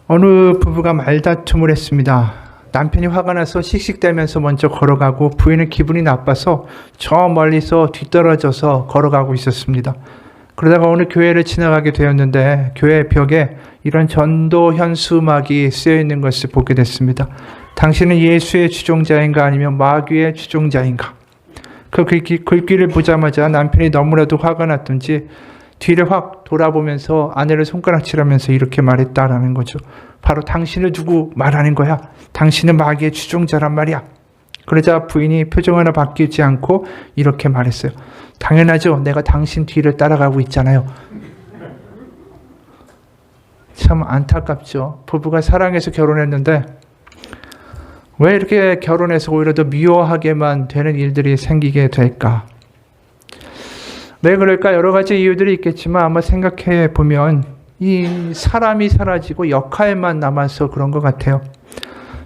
어느 부부가 말다툼을 했습니다. 남편이 화가 나서 씩씩대면서 먼저 걸어가고 부인은 기분이 나빠서 저 멀리서 뒤떨어져서 걸어가고 있었습니다. 그러다가 어느 교회를 지나가게 되었는데 교회 벽에 이런 전도 현수막이 쓰여 있는 것을 보게 됐습니다. 당신은 예수의 추종자인가 아니면 마귀의 추종자인가? 그 글귀를 보자마자 남편이 너무나도 화가 났던지 뒤를 확 돌아보면서 아내를 손가락질하면서 이렇게 말했다라는 거죠. 바로 당신을 두고 말하는 거야. 당신은 마귀의 추종자란 말이야. 그러자 부인이 표정 하나 바뀌지 않고 이렇게 말했어요. 당연하죠. 내가 당신 뒤를 따라가고 있잖아요. 참 안타깝죠. 부부가 사랑해서 결혼했는데 왜 이렇게 결혼해서 오히려 더 미워하게만 되는 일들이 생기게 될까? 왜 그럴까? 여러 가지 이유들이 있겠지만 아마 생각해 보면 이 사람이 사라지고 역할만 남아서 그런 것 같아요.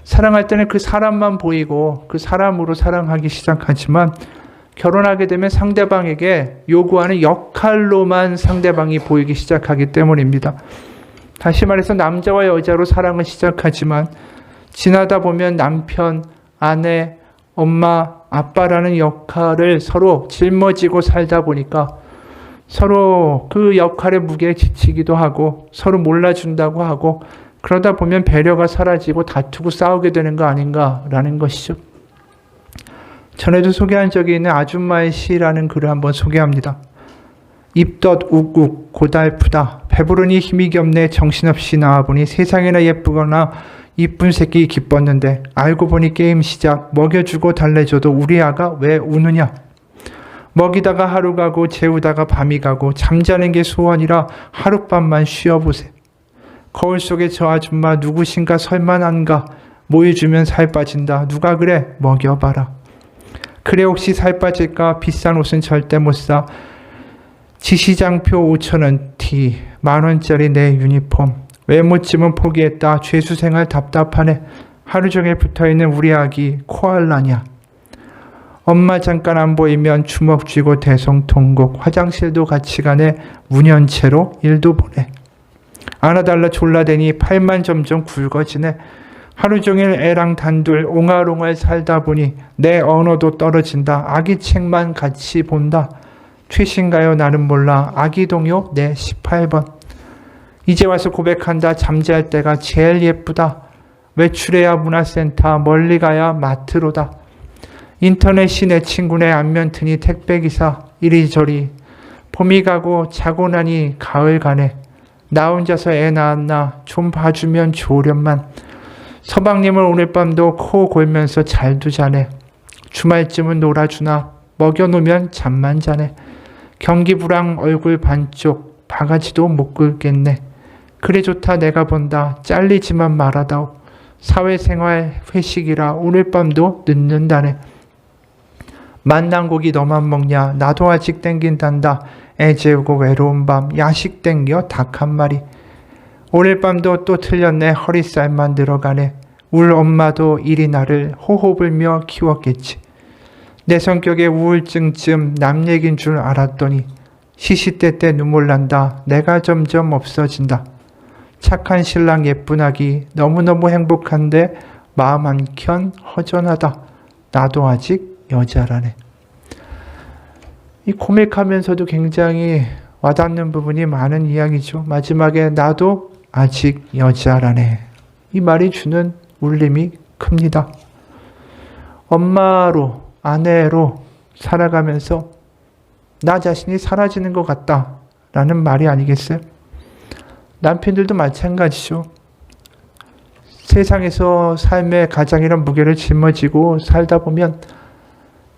사랑할 때는 그 사람만 보이고 그 사람으로 사랑하기 시작하지만 결혼하게 되면 상대방에게 요구하는 역할로만 상대방이 보이기 시작하기 때문입니다. 다시 말해서 남자와 여자로 사랑을 시작하지만 지나다 보면 남편, 아내, 엄마, 아빠라는 역할을 서로 짊어지고 살다 보니까 서로 그 역할의 무게에 지치기도 하고 서로 몰라준다고 하고 그러다 보면 배려가 사라지고 다투고 싸우게 되는 거 아닌가라는 것이죠. 전에도 소개한 적이 있는 아줌마의 시라는 글을 한번 소개합니다. 입덧 욱욱 고달프다. 배부르니 힘이 겹네 정신없이 나와보니 세상에나 예쁘거나 이쁜 새끼 기뻤는데 알고 보니 게임 시작. 먹여주고 달래줘도 우리 아가 왜 우느냐. 먹이다가 하루 가고 재우다가 밤이 가고 잠자는 게 소원이라 하룻밤만 쉬어보세. 거울 속에 저 아줌마 누구신가 설만한가. 모여주면 살 빠진다. 누가 그래 먹여봐라. 그래 혹시 살 빠질까. 비싼 옷은 절대 못 사. 지시장표 5,000원 티 10,000원짜리 내 유니폼. 외모쯤은 포기했다. 죄수생활 답답하네. 하루 종일 붙어있는 우리 아기 코알라냐. 엄마 잠깐 안 보이면 주먹 쥐고 대성통곡. 화장실도 같이 가네. 운연체로 일도 보내. 안아달라 졸라대니 팔만 점점 굵어지네. 하루 종일 애랑 단둘 옹알옹알 살다 보니 내 언어도 떨어진다. 아기 책만 같이 본다. 최신가요 나는 몰라. 아기 동요 내 18번. 이제 와서 고백한다. 잠잘 때가 제일 예쁘다. 외출해야 문화센터 멀리 가야 마트로다. 인터넷이 내 친구네 안면 트니 택배기사 이리저리 봄이 가고 자고 나니 가을 가네. 나 혼자서 애 낳았나 좀 봐주면 좋으련만. 서방님은 오늘 밤도 코 골면서 잘도 자네. 주말쯤은 놀아주나 먹여놓으면 잠만 자네. 경기부랑 얼굴 반쪽 바가지도 못 긁겠네. 그래 좋다 내가 본다. 잘리지만 말아다오. 사회생활 회식이라 오늘 밤도 늦는다네. 만난 고기 너만 먹냐. 나도 아직 땡긴단다. 애 재우고 외로운 밤 야식 땡겨 닭 한 마리. 오늘 밤도 또 틀렸네. 허리살만 늘어가네. 울 엄마도 이리 나를 호호불며 키웠겠지. 내 성격에 우울증쯤 남 얘긴 줄 알았더니 시시때때 눈물 난다. 내가 점점 없어진다. 착한 신랑 예쁜 아기 너무너무 행복한데 마음 한켠 허전하다. 나도 아직 여자라네. 이 코믹하면서도 굉장히 와닿는 부분이 많은 이야기죠. 마지막에 나도 아직 여자라네. 이 말이 주는 울림이 큽니다. 엄마로 아내로 살아가면서 나 자신이 사라지는 것 같다 라는 말이 아니겠어요? 남편들도 마찬가지죠. 세상에서 삶의 가장이란 무게를 짊어지고 살다 보면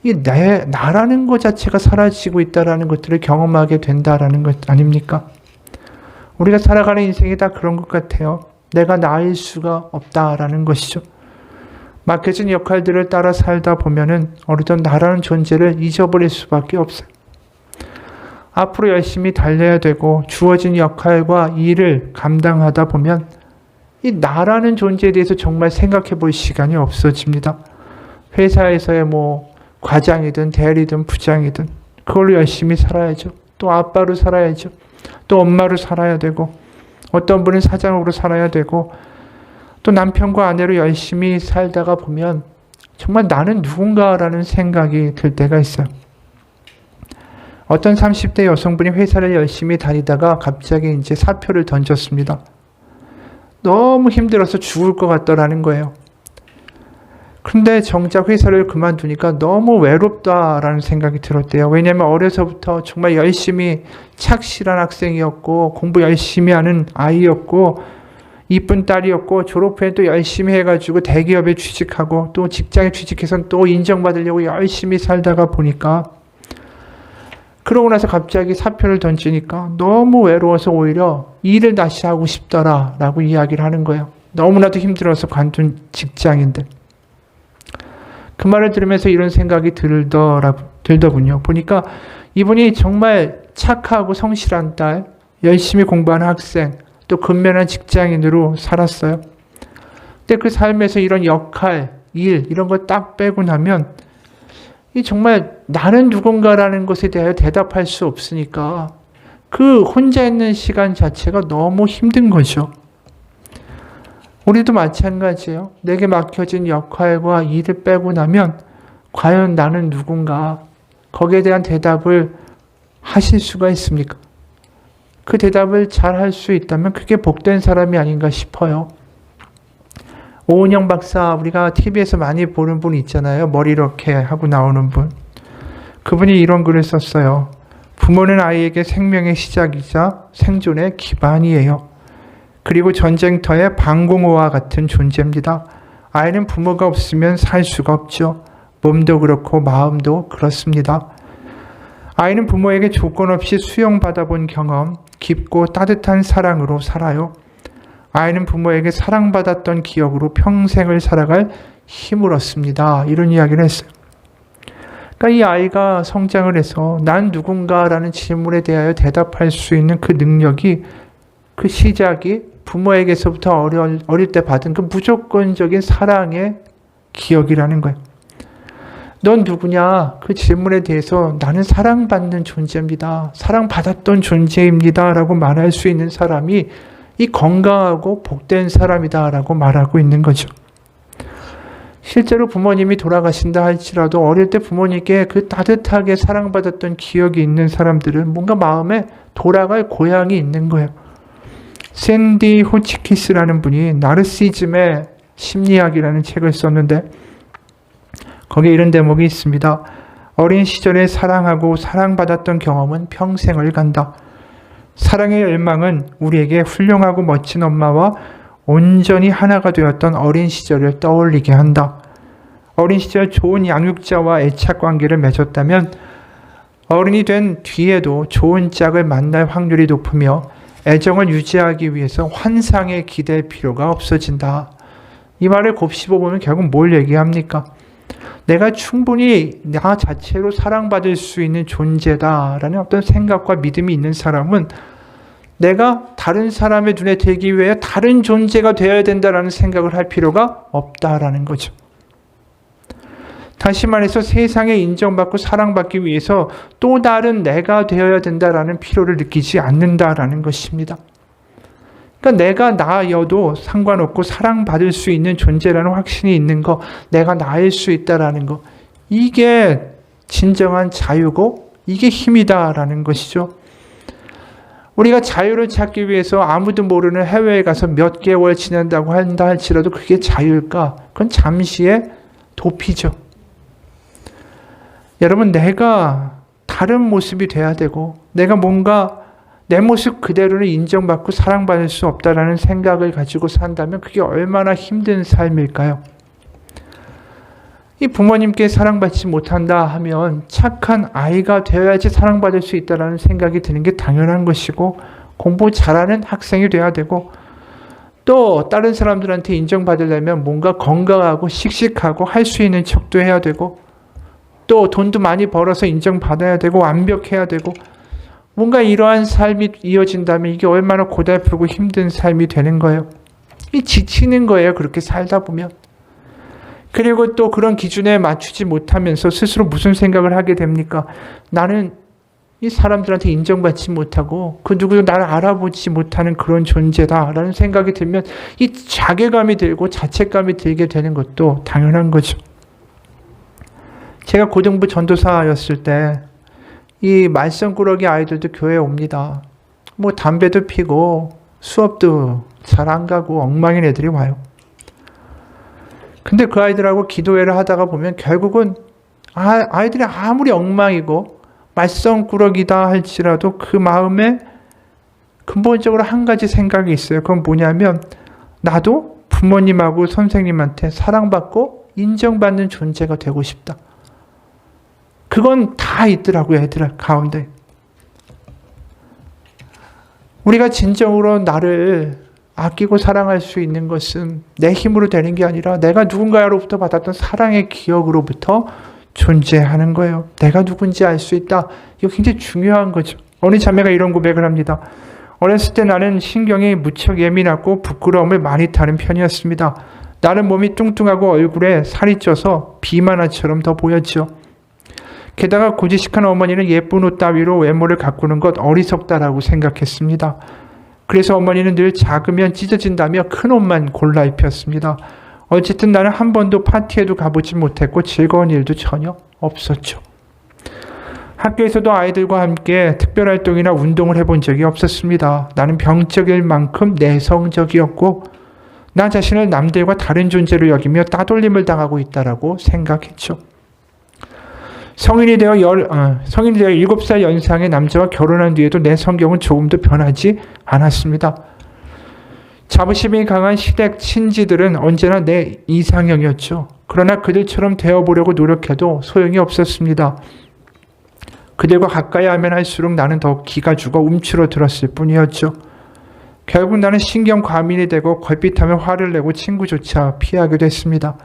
이 나라는 것 자체가 사라지고 있다라는 것들을 경험하게 된다라는 것 아닙니까? 우리가 살아가는 인생이 다 그런 것 같아요. 내가 나일 수가 없다라는 것이죠. 맡겨진 역할들을 따라 살다 보면은 어느덧 나라는 존재를 잊어버릴 수밖에 없어요. 앞으로 열심히 달려야 되고 주어진 역할과 일을 감당하다 보면 이 나라는 존재에 대해서 정말 생각해 볼 시간이 없어집니다. 회사에서의 과장이든 대리든 부장이든 그걸로 열심히 살아야죠. 또 아빠로 살아야죠. 또 엄마로 살아야 되고 어떤 분은 사장으로 살아야 되고 또 남편과 아내로 열심히 살다가 보면 정말 나는 누군가라는 생각이 들 때가 있어요. 어떤 30대 여성분이 회사를 열심히 다니다가 갑자기 이제 사표를 던졌습니다. 너무 힘들어서 죽을 것 같더라는 거예요. 근데 정작 회사를 그만두니까 너무 외롭다라는 생각이 들었대요. 왜냐하면 어려서부터 정말 열심히 착실한 학생이었고 공부 열심히 하는 아이였고 이쁜 딸이었고 졸업 후에 또 열심히 해가지고 대기업에 취직하고 또 직장에 취직해서 또 인정받으려고 열심히 살다가 보니까 그러고 나서 갑자기 사표를 던지니까 너무 외로워서 오히려 일을 다시 하고 싶더라라고 이야기를 하는 거예요. 너무나도 힘들어서 관둔 직장인데. 그 말을 들으면서 이런 생각이 들더군요. 보니까 이분이 정말 착하고 성실한 딸, 열심히 공부하는 학생, 또 근면한 직장인으로 살았어요. 근데 그 삶에서 이런 역할, 일 이런 거 딱 빼고 나면 이 정말 나는 누군가라는 것에 대하여 대답할 수 없으니까 그 혼자 있는 시간 자체가 너무 힘든 거죠. 우리도 마찬가지예요. 내게 맡겨진 역할과 일을 빼고 나면 과연 나는 누군가 거기에 대한 대답을 하실 수가 있습니까? 그 대답을 잘 할 수 있다면 그게 복된 사람이 아닌가 싶어요. 오은영 박사 우리가 TV에서 많이 보는 분 있잖아요. 머리 이렇게 하고 나오는 분. 그분이 이런 글을 썼어요. 부모는 아이에게 생명의 시작이자 생존의 기반이에요. 그리고 전쟁터의 방공호와 같은 존재입니다. 아이는 부모가 없으면 살 수가 없죠. 몸도 그렇고 마음도 그렇습니다. 아이는 부모에게 조건 없이 수용받아 본 경험, 깊고 따뜻한 사랑으로 살아요. 아이는 부모에게 사랑받았던 기억으로 평생을 살아갈 힘을 얻습니다. 이런 이야기를 했어요. 그러니까 이 아이가 성장을 해서 난 누군가라는 질문에 대하여 대답할 수 있는 그 능력이 그 시작이 부모에게서부터 어릴 때 받은 그 무조건적인 사랑의 기억이라는 거예요. 넌 누구냐? 그 질문에 대해서 나는 사랑받는 존재입니다. 사랑받았던 존재입니다. 라고 말할 수 있는 사람이 이 건강하고 복된 사람이다. 라고 말하고 있는 거죠. 실제로 부모님이 돌아가신다 할지라도 어릴 때 부모님께 그 따뜻하게 사랑받았던 기억이 있는 사람들은 뭔가 마음에 돌아갈 고향이 있는 거예요. 샌디 호치키스라는 분이 나르시즘의 심리학이라는 책을 썼는데 거기에 이런 대목이 있습니다. 어린 시절에 사랑하고 사랑받았던 경험은 평생을 간다. 사랑의 열망은 우리에게 훌륭하고 멋진 엄마와 온전히 하나가 되었던 어린 시절을 떠올리게 한다. 어린 시절 좋은 양육자와 애착 관계를 맺었다면 어른이 된 뒤에도 좋은 짝을 만날 확률이 높으며 애정을 유지하기 위해서 환상에 기댈 필요가 없어진다. 이 말을 곱씹어보면 결국 뭘 얘기합니까? 내가 충분히 나 자체로 사랑받을 수 있는 존재다라는 어떤 생각과 믿음이 있는 사람은 내가 다른 사람의 눈에 들기 위해 다른 존재가 되어야 된다라는 생각을 할 필요가 없다라는 거죠. 다시 말해서 세상에 인정받고 사랑받기 위해서 또 다른 내가 되어야 된다라는 필요를 느끼지 않는다라는 것입니다. 그러니까 내가 나여도 상관없고 사랑받을 수 있는 존재라는 확신이 있는 거, 내가 나일 수 있다라는 거, 이게 진정한 자유고 이게 힘이다라는 것이죠. 우리가 자유를 찾기 위해서 아무도 모르는 해외에 가서 몇 개월 지낸다고 한다 할지라도 그게 자유일까? 그건 잠시의 도피죠. 여러분, 내가 다른 모습이 돼야 되고 내가 뭔가 내 모습 그대로는 인정받고 사랑받을 수 없다라는 생각을 가지고 산다면 그게 얼마나 힘든 삶일까요? 이 부모님께 사랑받지 못한다 하면 착한 아이가 되어야지 사랑받을 수 있다라는 생각이 드는 게 당연한 것이고 공부 잘하는 학생이 돼야 되고 또 다른 사람들한테 인정받으려면 뭔가 건강하고 씩씩하고 할 수 있는 척도 해야 되고 또 돈도 많이 벌어서 인정받아야 되고 완벽해야 되고 뭔가 이러한 삶이 이어진다면 이게 얼마나 고달프고 힘든 삶이 되는 거예요. 이 지치는 거예요. 그렇게 살다 보면. 그리고 또 그런 기준에 맞추지 못하면서 스스로 무슨 생각을 하게 됩니까? 나는 이 사람들한테 인정받지 못하고 그 누구도 나를 알아보지 못하는 그런 존재다라는 생각이 들면 이 자괴감이 들고 자책감이 들게 되는 것도 당연한 거죠. 제가 고등부 전도사였을 때 이 말썽꾸러기 아이들도 교회에 옵니다. 뭐 담배도 피고 수업도 잘 안 가고 엉망인 애들이 와요. 근데 그 아이들하고 기도회를 하다가 보면 결국은 아이들이 아무리 엉망이고 말썽꾸러기다 할지라도 그 마음에 근본적으로 한 가지 생각이 있어요. 그건 뭐냐면 나도 부모님하고 선생님한테 사랑받고 인정받는 존재가 되고 싶다. 그건 다 있더라고요. 애들 가운데. 우리가 진정으로 나를 아끼고 사랑할 수 있는 것은 내 힘으로 되는 게 아니라 내가 누군가로부터 받았던 사랑의 기억으로부터 존재하는 거예요. 내가 누군지 알 수 있다. 이거 굉장히 중요한 거죠. 어느 자매가 이런 고백을 합니다. 어렸을 때 나는 신경이 무척 예민하고 부끄러움을 많이 타는 편이었습니다. 나는 몸이 뚱뚱하고 얼굴에 살이 쪄서 비만아처럼 더 보였죠. 게다가 고지식한 어머니는 예쁜 옷 따위로 외모를 가꾸는 것 어리석다라고 생각했습니다. 그래서 어머니는 늘 작으면 찢어진다며 큰 옷만 골라 입혔습니다. 어쨌든 나는 한 번도 파티에도 가보지 못했고 즐거운 일도 전혀 없었죠. 학교에서도 아이들과 함께 특별활동이나 운동을 해본 적이 없었습니다. 나는 병적일 만큼 내성적이었고 나 자신을 남들과 다른 존재로 여기며 따돌림을 당하고 있다라고 생각했죠. 성인이 되어 7살 연상의 남자와 결혼한 뒤에도 내 성경은 조금도 변하지 않았습니다. 자부심이 강한 시댁 친지들은 언제나 내 이상형이었죠. 그러나 그들처럼 되어보려고 노력해도 소용이 없었습니다. 그들과 가까이 하면 할수록 나는 더 기가 죽어 움츠러들었을 뿐이었죠. 결국 나는 신경 과민이 되고 걸핏하면 화를 내고 친구조차 피하게 됐습니다.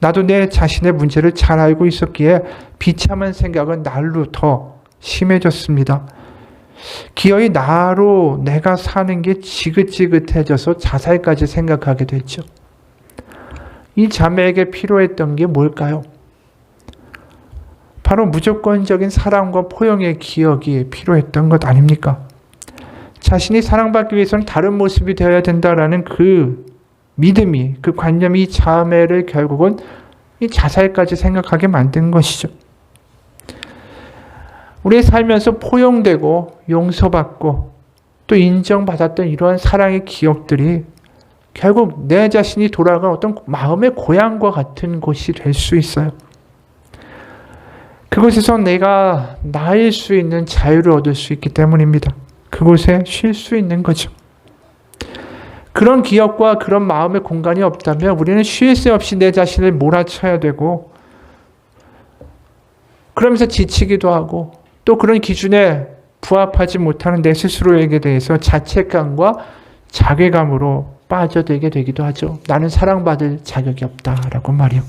나도 내 자신의 문제를 잘 알고 있었기에 비참한 생각은 날로 더 심해졌습니다. 기어이 나로 내가 사는 게 지긋지긋해져서 자살까지 생각하게 됐죠. 이 자매에게 필요했던 게 뭘까요? 바로 무조건적인 사랑과 포용의 기억이 필요했던 것 아닙니까? 자신이 사랑받기 위해서는 다른 모습이 되어야 된다라는 그 믿음이, 그 관념이 이 자매를 결국은 이 자살까지 생각하게 만든 것이죠. 우리의 살면서 포용되고 용서받고 또 인정받았던 이러한 사랑의 기억들이 결국 내 자신이 돌아간 어떤 마음의 고향과 같은 곳이 될 수 있어요. 그곳에서 내가 나일 수 있는 자유를 얻을 수 있기 때문입니다. 그곳에 쉴 수 있는 거죠. 그런 기억과 그런 마음의 공간이 없다면 우리는 쉴 새 없이 내 자신을 몰아쳐야 되고 그러면서 지치기도 하고 또 그런 기준에 부합하지 못하는 내 스스로에게 대해서 자책감과 자괴감으로 빠져들게 되기도 하죠. 나는 사랑받을 자격이 없다라고 말이요.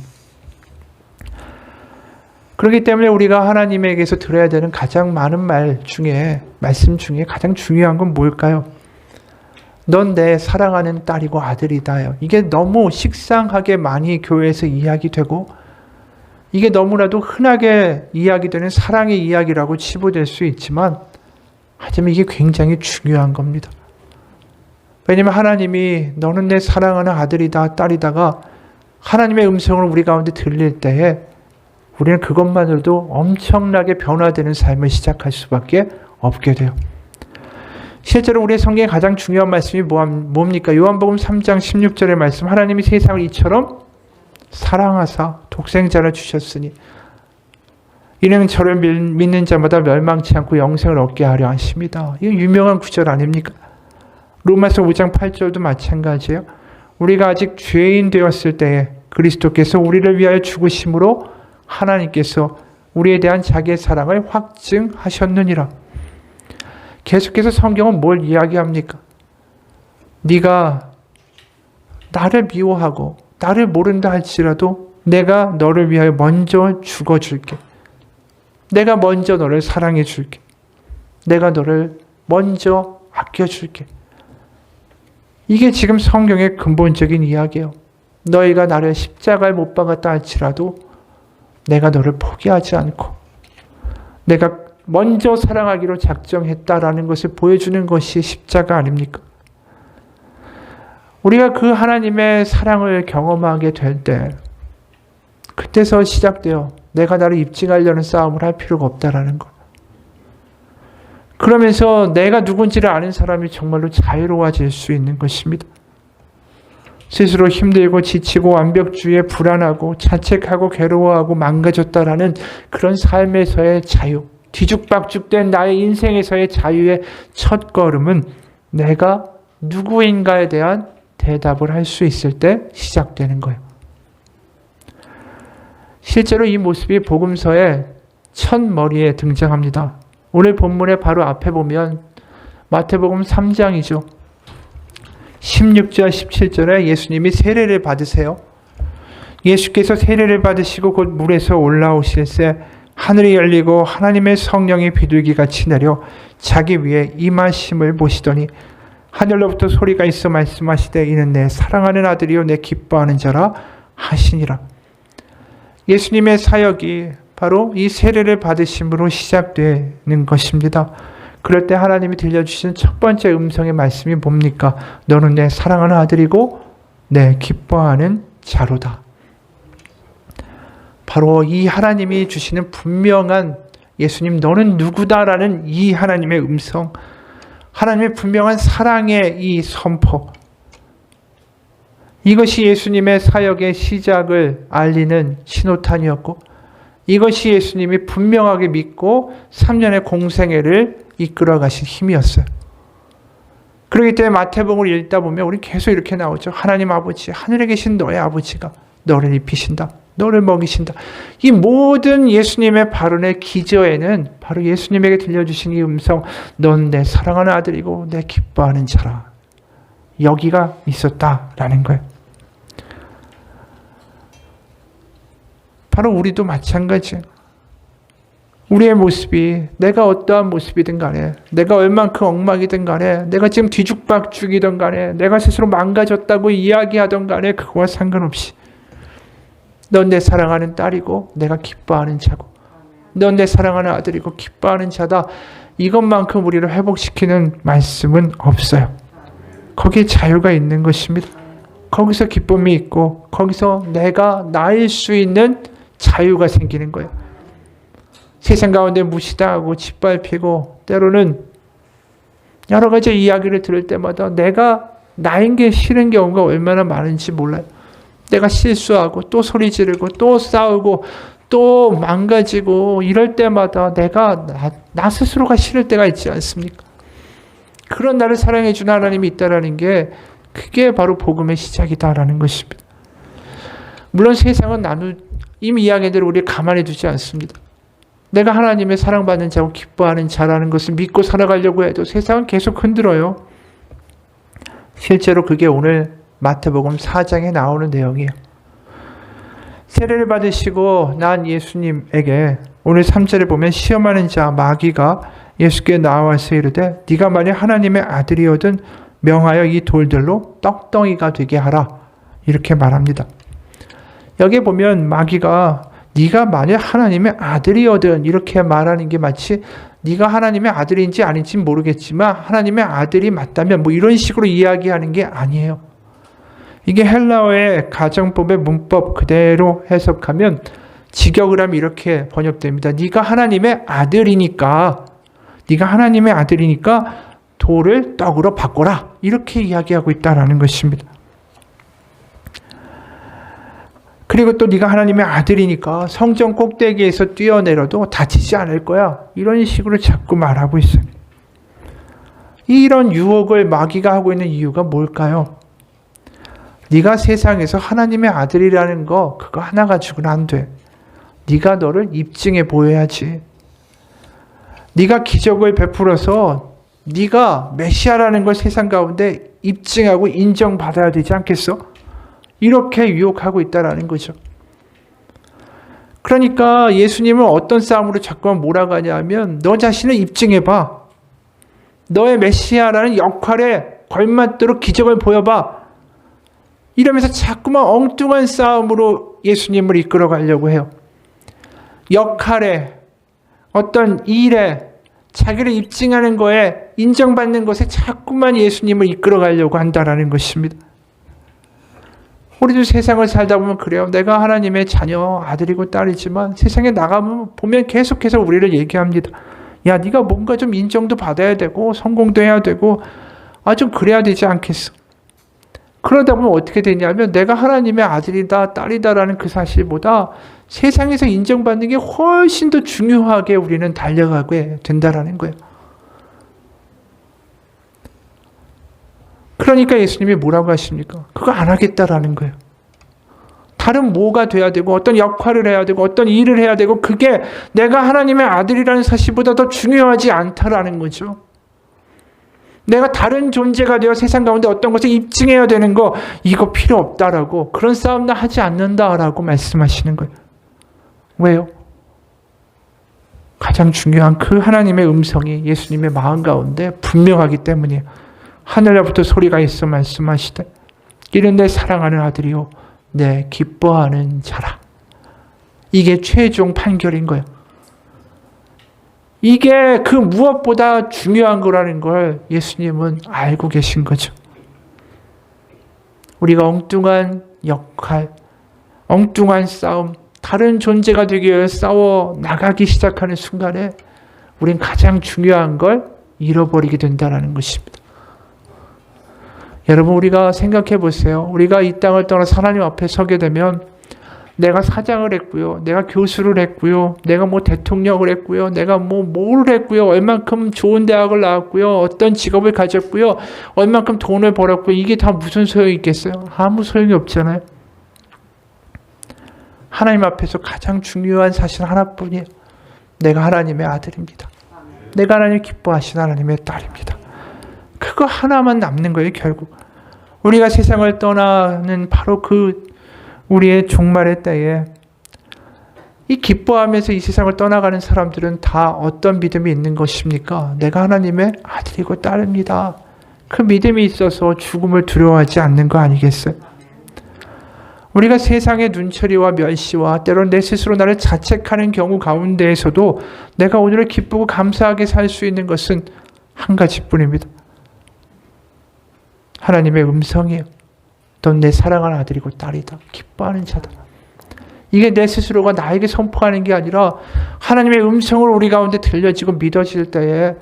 그렇기 때문에 우리가 하나님에게서 들어야 되는 가장 많은 말씀 중에 가장 중요한 건 뭘까요? 넌 내 사랑하는 딸이고 아들이다요. 이게 너무 식상하게 많이 교회에서 이야기되고 이게 너무나도 흔하게 이야기되는 사랑의 이야기라고 치부될 수 있지만 하지만 이게 굉장히 중요한 겁니다. 왜냐하면 하나님이 너는 내 사랑하는 아들이다 딸이다가 하나님의 음성을 우리 가운데 들릴 때에 우리는 그것만으로도 엄청나게 변화되는 삶을 시작할 수밖에 없게 돼요. 실제로 우리의 성경에 가장 중요한 말씀이 뭡니까? 요한복음 3장 16절의 말씀. 하나님이 세상을 이처럼 사랑하사 독생자를 주셨으니 이는 저를 믿는 자마다 멸망치 않고 영생을 얻게 하려 하십니다. 이거 유명한 구절 아닙니까? 로마서 5장 8절도 마찬가지예요. 우리가 아직 죄인 되었을 때에 그리스도께서 우리를 위하여 죽으심으로 하나님께서 우리에 대한 자기의 사랑을 확증하셨느니라. 계속해서 성경은 뭘 이야기합니까? 네가 나를 미워하고 나를 모른다 할지라도 내가 너를 위하여 먼저 죽어줄게. 내가 먼저 너를 사랑해 줄게. 내가 너를 먼저 아껴줄게. 이게 지금 성경의 근본적인 이야기예요. 너희가 나를 십자가에 못 박았다 할지라도 내가 너를 포기하지 않고 내가 먼저 사랑하기로 작정했다라는 것을 보여주는 것이 십자가 아닙니까? 우리가 그 하나님의 사랑을 경험하게 될 때, 그때서 시작돼요. 내가 나를 입증하려는 싸움을 할 필요가 없다라는 것. 그러면서 내가 누군지를 아는 사람이 정말로 자유로워질 수 있는 것입니다. 스스로 힘들고 지치고 완벽주의에 불안하고 자책하고 괴로워하고 망가졌다라는 그런 삶에서의 자유, 뒤죽박죽된 나의 인생에서의 자유의 첫 걸음은 내가 누구인가에 대한 대답을 할 수 있을 때 시작되는 거예요. 실제로 이 모습이 복음서의 첫 머리에 등장합니다. 오늘 본문의 바로 앞에 보면 마태복음 3장이죠. 16절 17절에 예수님이 세례를 받으세요. 예수께서 세례를 받으시고 곧 물에서 올라오실새 하늘이 열리고 하나님의 성령이 비둘기같이 내려 자기 위에 임하심을 보시더니 하늘로부터 소리가 있어 말씀하시되 이는 내 사랑하는 아들이요 내 기뻐하는 자라 하시니라. 예수님의 사역이 바로 이 세례를 받으심으로 시작되는 것입니다. 그럴 때 하나님이 들려주신 첫 번째 음성의 말씀이 뭡니까? 너는 내 사랑하는 아들이고 내 기뻐하는 자로다. 바로 이 하나님이 주시는 분명한 예수님 너는 누구다라는 이 하나님의 음성, 하나님의 분명한 사랑의 이 선포, 이것이 예수님의 사역의 시작을 알리는 신호탄이었고 이것이 예수님이 분명하게 믿고 3년의 공생애를 이끌어 가신 힘이었어요. 그렇기 때문에 마태복음을 읽다 보면 우리 계속 이렇게 나오죠. 하나님 아버지, 하늘에 계신 너의 아버지가 너를 입히신다. 너를 먹이신다. 이 모든 예수님의 발언의 기저에는 바로 예수님에게 들려주신 이 음성, 넌 내 사랑하는 아들이고 내 기뻐하는 자라. 여기가 있었다라는 거예요. 바로 우리도 마찬가지예요. 우리의 모습이 내가 어떠한 모습이든 간에 내가 얼만큼 엉망이든 간에 내가 지금 뒤죽박죽이든 간에 내가 스스로 망가졌다고 이야기하던 간에 그거와 상관없이 넌 내 사랑하는 딸이고 내가 기뻐하는 자고 넌 내 사랑하는 아들이고 기뻐하는 자다. 이것만큼 우리를 회복시키는 말씀은 없어요. 거기에 자유가 있는 것입니다. 거기서 기쁨이 있고 거기서 내가 나일 수 있는 자유가 생기는 거예요. 세상 가운데 무시당하고 짓밟히고 때로는 여러 가지 이야기를 들을 때마다 내가 나인 게 싫은 경우가 얼마나 많은지 몰라요. 내가 실수하고 또 소리 지르고 또 싸우고 또 망가지고 이럴 때마다 내가 나 스스로가 싫을 때가 있지 않습니까? 그런 나를 사랑해 주는 하나님이 있다라는 게 그게 바로 복음의 시작이다라는 것입니다. 물론 세상은 이미 이야기한 대로 우리를 가만히 두지 않습니다. 내가 하나님의 사랑받는 자고 기뻐하는 자라는 것을 믿고 살아가려고 해도 세상은 계속 흔들어요. 실제로 그게 오늘 마태복음 4장에 나오는 내용이에요. 세례를 받으시고 난 예수님에게 오늘 3절에 보면 시험하는 자 마귀가 예수께 나와서 이르되 네가 만약 하나님의 아들이거든 명하여 이 돌들로 떡덩이가 되게 하라. 이렇게 말합니다. 여기에 보면 마귀가 네가 만약 하나님의 아들이거든 이렇게 말하는 게 마치 네가 하나님의 아들인지 아닌지 모르겠지만 하나님의 아들이 맞다면 뭐 이런 식으로 이야기하는 게 아니에요. 이게 헬라어의 가정법의 문법 그대로 해석하면 직역을 하면 이렇게 번역됩니다. 네가 하나님의 아들이니까 돌을 떡으로 바꿔라. 이렇게 이야기하고 있다는 것입니다. 그리고 또 네가 하나님의 아들이니까 성전 꼭대기에서 뛰어내려도 다치지 않을 거야. 이런 식으로 자꾸 말하고 있어요. 이런 유혹을 마귀가 하고 있는 이유가 뭘까요? 네가 세상에서 하나님의 아들이라는 거 그거 하나 가지고는 안 돼. 네가 너를 입증해 보여야지. 네가 기적을 베풀어서 네가 메시아라는 걸 세상 가운데 입증하고 인정받아야 되지 않겠어? 이렇게 유혹하고 있다라는 거죠. 그러니까 예수님은 어떤 싸움으로 자꾸만 몰아가냐면 너 자신을 입증해봐. 너의 메시아라는 역할에 걸맞도록 기적을 보여봐. 이러면서 자꾸만 엉뚱한 싸움으로 예수님을 이끌어 가려고 해요. 역할에 어떤 일에 자기를 입증하는 거에, 인정받는 것에 자꾸만 예수님을 이끌어가려고 한다라는 것입니다. 우리도 세상을 살다 보면 그래요. 내가 하나님의 자녀, 아들이고 딸이지만 세상에 나가면 보면 계속해서 우리를 얘기합니다. 야, 네가 뭔가 좀 인정도 받아야 되고 성공도 해야 되고 좀 그래야 되지 않겠어? 그러다 보면 어떻게 되냐면 내가 하나님의 아들이다, 딸이다라는 그 사실보다 세상에서 인정받는 게 훨씬 더 중요하게 우리는 달려가게 된다라는 거예요. 그러니까 예수님이 뭐라고 하십니까? 그거 안 하겠다라는 거예요. 다른 뭐가 돼야 되고 어떤 역할을 해야 되고 어떤 일을 해야 되고 그게 내가 하나님의 아들이라는 사실보다 더 중요하지 않다라는 거죠. 내가 다른 존재가 되어 세상 가운데 어떤 것을 입증해야 되는 거 이거 필요 없다라고, 그런 싸움 나 하지 않는다라고 말씀하시는 거예요. 왜요? 가장 중요한 그 하나님의 음성이 예수님의 마음 가운데 분명하기 때문이에요. 하늘로부터 소리가 있어 말씀하시되 이는 내 사랑하는 아들이요 내 기뻐하는 자라. 이게 최종 판결인 거예요. 이게 그 무엇보다 중요한 거라는 걸 예수님은 알고 계신 거죠. 우리가 엉뚱한 역할, 엉뚱한 싸움, 다른 존재가 되기 위해 싸워 나가기 시작하는 순간에 우린 가장 중요한 걸 잃어버리게 된다는 것입니다. 여러분, 우리가 생각해 보세요. 우리가 이 땅을 떠나서 하나님 앞에 서게 되면 내가 사장을 했고요, 내가 교수를 했고요, 내가 대통령을 했고요, 내가 뭘 했고요, 얼만큼 좋은 대학을 나왔고요, 어떤 직업을 가졌고요, 얼만큼 돈을 벌었고요. 이게 다 무슨 소용이 있겠어요? 아무 소용이 없잖아요. 하나님 앞에서 가장 중요한 사실 하나뿐이에요. 내가 하나님의 아들입니다. 내가 하나님 기뻐하시는 하나님의 딸입니다. 그거 하나만 남는 거예요. 결국 우리가 세상을 떠나는 바로 그 우리의 종말의 때에 이 기뻐하면서 이 세상을 떠나가는 사람들은 다 어떤 믿음이 있는 것입니까? 내가 하나님의 아들이고 딸입니다. 그 믿음이 있어서 죽음을 두려워하지 않는 거 아니겠어요? 우리가 세상의 눈초리와 멸시와 때로는 내 스스로 나를 자책하는 경우 가운데에서도 내가 오늘을 기쁘고 감사하게 살 수 있는 것은 한 가지뿐입니다. 하나님의 음성이에요. 넌 내 사랑하는 아들이고 딸이다. 기뻐하는 자다. 이게 내 스스로가 나에게 선포하는 게 아니라 하나님의 음성을 우리 가운데 들려지고 믿어질 때에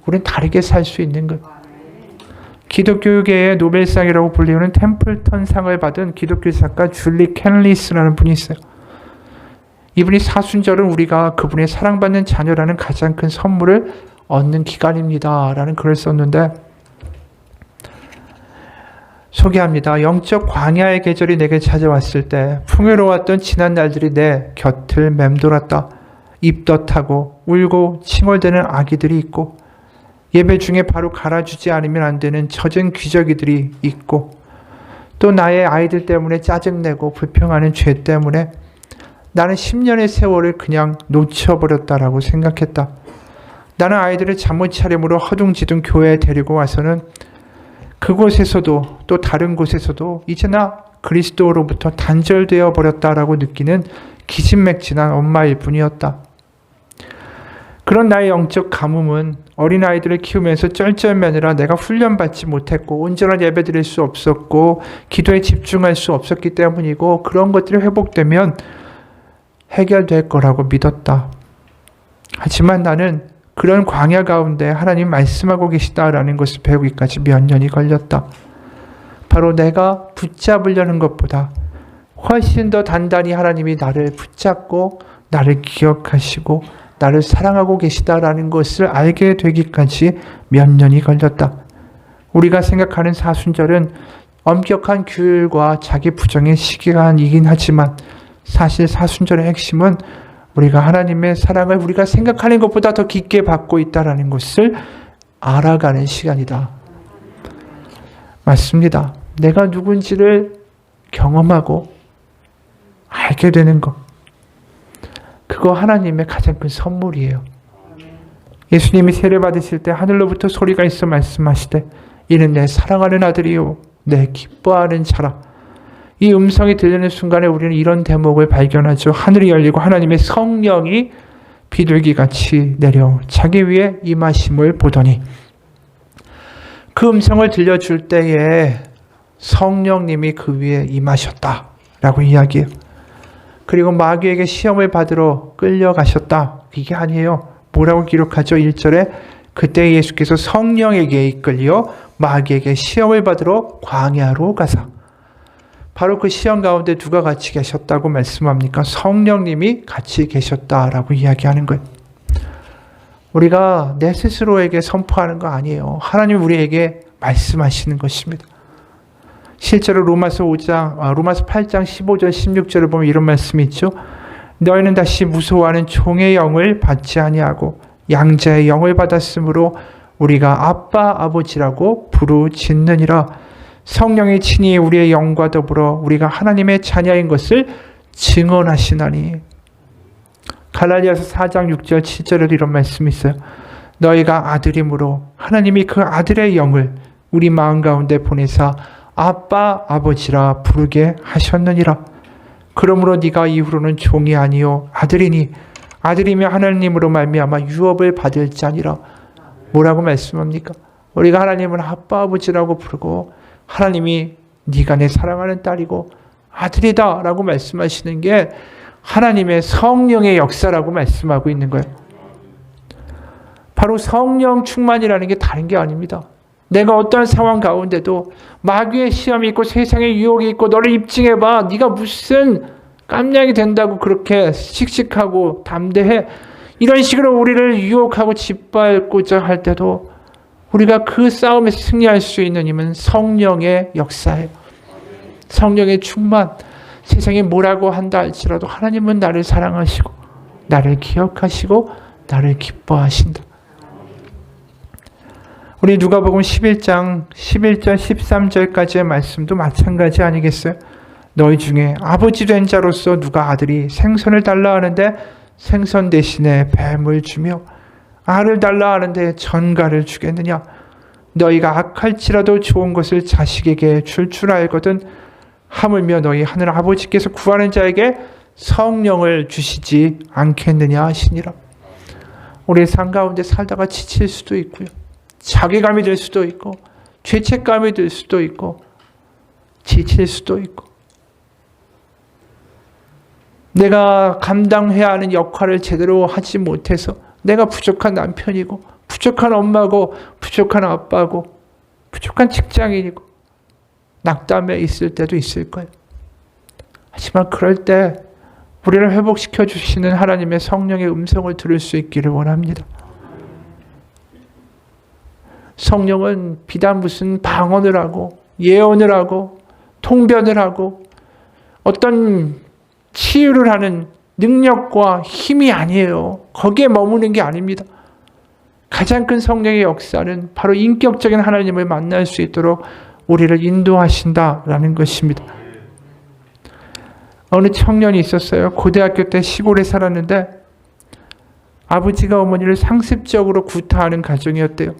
우리는 다르게 살 수 있는 거예요. 기독교계의 노벨상이라고 불리우는 템플턴상을 받은 기독교 작가 줄리 캔리스라는 분이 있어요. 이분이 사순절은 우리가 그분의 사랑받는 자녀라는 가장 큰 선물을 얻는 기간입니다 라는 글을 썼는데, 소개합니다. 영적 광야의 계절이 내게 찾아왔을 때 풍요로웠던 지난 날들이 내 곁을 맴돌았다. 입덧하고 울고 칭얼대는 아기들이 있고 예배 중에 바로 갈아주지 않으면 안 되는 젖은 기저귀들이 있고 또 나의 아이들 때문에 짜증내고 불평하는 죄 때문에 나는 10년의 세월을 그냥 놓쳐버렸다라고 생각했다. 나는 아이들을 잠못 차림으로 허둥지둥 교회에 데리고 와서는 그곳에서도 또 다른 곳에서도 이제 나 그리스도로부터 단절되어 버렸다라고 느끼는 기진맥진한 엄마일 뿐이었다. 그런 나의 영적 가뭄은 어린아이들을 키우면서 쩔쩔매느라 내가 훈련받지 못했고 온전한 예배 드릴 수 없었고 기도에 집중할 수 없었기 때문이고, 그런 것들이 회복되면 해결될 거라고 믿었다. 하지만 나는 그런 광야 가운데 하나님 말씀하고 계시다라는 것을 배우기까지 몇 년이 걸렸다. 바로 내가 붙잡으려는 것보다 훨씬 더 단단히 하나님이 나를 붙잡고 나를 기억하시고 나를 사랑하고 계시다라는 것을 알게 되기까지 몇 년이 걸렸다. 우리가 생각하는 사순절은 엄격한 규율과 자기 부정의 시기간이긴 하지만 사실 사순절의 핵심은 우리가 하나님의 사랑을 우리가 생각하는 것보다 더 깊게 받고 있다는 것을 알아가는 시간이다. 맞습니다. 내가 누군지를 경험하고 알게 되는 것, 그거 하나님의 가장 큰 선물이에요. 예수님이 세례 받으실 때 하늘로부터 소리가 있어 말씀하시되 이는 내 사랑하는 아들이요 내 기뻐하는 자라. 이 음성이 들리는 순간에 우리는 이런 대목을 발견하죠. 하늘이 열리고 하나님의 성령이 비둘기같이 내려 자기 위에 임하심을 보더니 그 음성을 들려줄 때에 성령님이 그 위에 임하셨다라고 이야기해요. 그리고 마귀에게 시험을 받으러 끌려가셨다. 이게 아니에요. 뭐라고 기록하죠? 1절에 그때 예수께서 성령에게 이끌려 마귀에게 시험을 받으러 광야로 가사. 바로 그 시험 가운데 누가 같이 계셨다고 말씀합니까? 성령님이 같이 계셨다라고 이야기하는 거예요. 우리가 내 스스로에게 선포하는 거 아니에요. 하나님 우리에게 말씀하시는 것입니다. 실제로 로마서 8장 15절 16절을 보면 이런 말씀이 있죠. 너희는 다시 무서워하는 종의 영을 받지 아니하고 양자의 영을 받았으므로 우리가 아빠 아버지라고 부르짖느니라. 성령이 친히 우리의 영과 더불어 우리가 하나님의 자녀인 것을 증언하시나니. 갈라디아서 4장 6절 7절에도 이런 말씀이 있어요. 너희가 아들임으로 하나님이 그 아들의 영을 우리 마음 가운데 보내사 아빠 아버지라 부르게 하셨느니라. 그러므로 네가 이후로는 종이 아니요 아들이니 아들이며 하나님으로 말미암아 유업을 받을 자니라. 뭐라고 말씀합니까? 우리가 하나님을 아빠 아버지라고 부르고 하나님이 네가 내 사랑하는 딸이고 아들이다 라고 말씀하시는 게 하나님의 성령의 역사라고 말씀하고 있는 거예요. 바로 성령 충만이라는 게 다른 게 아닙니다. 내가 어떤 상황 가운데도 마귀의 시험이 있고 세상의 유혹이 있고 너를 입증해봐. 네가 무슨 깜냥이 된다고 그렇게 씩씩하고 담대해. 이런 식으로 우리를 유혹하고 짓밟고자 할 때도 우리가 그 싸움에서 승리할 수 있는 힘은 성령의 역사예요. 성령의 충만. 세상이 뭐라고 한다 할지라도 하나님은 나를 사랑하시고 나를 기억하시고 나를 기뻐하신다. 우리 누가복음 11장 11절 13절까지의 말씀도 마찬가지 아니겠어요? 너희 중에 아버지 된 자로서 누가 아들이 생선을 달라 하는데 생선 대신에 뱀을 주며 알을 달라 하는데 전갈을 주겠느냐? 너희가 악할지라도 좋은 것을 자식에게 줄 알거든 하물며 너희 하늘 아버지께서 구하는 자에게 성령을 주시지 않겠느냐 하시니라. 우리 삶 가운데 살다가 지칠 수도 있고요. 자괴감이 들 수도 있고 죄책감이 들 수도 있고 지칠 수도 있고 내가 감당해야 하는 역할을 제대로 하지 못해서 내가 부족한 남편이고 부족한 엄마고 부족한 아빠고 부족한 직장인이고 낙담에 있을 때도 있을 거예요. 하지만 그럴 때 우리를 회복시켜 주시는 하나님의 성령의 음성을 들을 수 있기를 원합니다. 성령은 비단 무슨 방언을 하고 예언을 하고 통변을 하고 어떤 치유를 하는 능력과 힘이 아니에요. 거기에 머무는 게 아닙니다. 가장 큰 성령의 역사는 바로 인격적인 하나님을 만날 수 있도록 우리를 인도하신다라는 것입니다. 어느 청년이 있었어요. 고등학교 때 시골에 살았는데 아버지가 어머니를 상습적으로 구타하는 가정이었대요.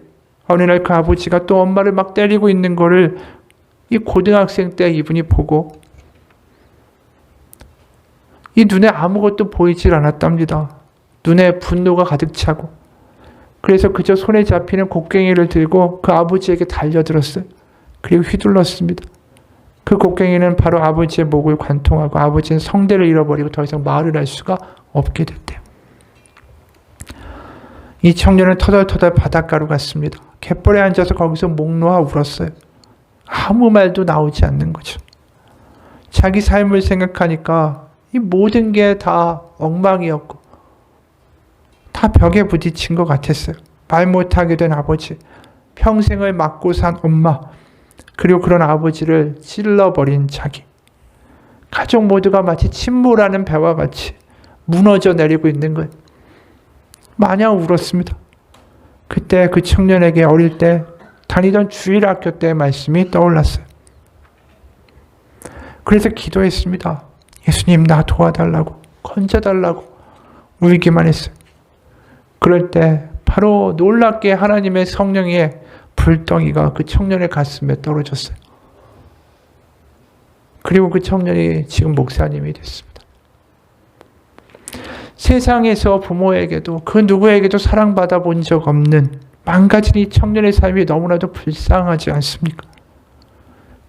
어느 날 그 아버지가 또 엄마를 막 때리고 있는 거를 이 고등학생 때 이분이 보고 이 눈에 아무것도 보이질 않았답니다. 눈에 분노가 가득 차고 그래서 그저 손에 잡히는 곡괭이를 들고 그 아버지에게 달려들었어요. 그리고 휘둘렀습니다. 그 곡괭이는 바로 아버지의 목을 관통하고 아버지는 성대를 잃어버리고 더 이상 말을 할 수가 없게 됐대요. 이 청년은 터덜터덜 바닷가로 갔습니다. 갯벌에 앉아서 거기서 목 놓아 울었어요. 아무 말도 나오지 않는 거죠. 자기 삶을 생각하니까 이 모든 게 다 엉망이었고 다 벽에 부딪힌 것 같았어요. 말 못하게 된 아버지, 평생을 맞고 산 엄마, 그리고 그런 아버지를 찔러버린 자기. 가족 모두가 마치 침몰하는 배와 같이 무너져 내리고 있는 거예요. 마냥 울었습니다. 그때 그 청년에게 어릴 때 다니던 주일학교 때의 말씀이 떠올랐어요. 그래서 기도했습니다. 예수님 나 도와달라고, 건져달라고 울기만 했어요. 그럴 때 바로 놀랍게 하나님의 성령의 불덩이가 그 청년의 가슴에 떨어졌어요. 그리고 그 청년이 지금 목사님이 됐습니다. 세상에서 부모에게도 그 누구에게도 사랑받아 본 적 없는 망가진 이 청년의 삶이 너무나도 불쌍하지 않습니까?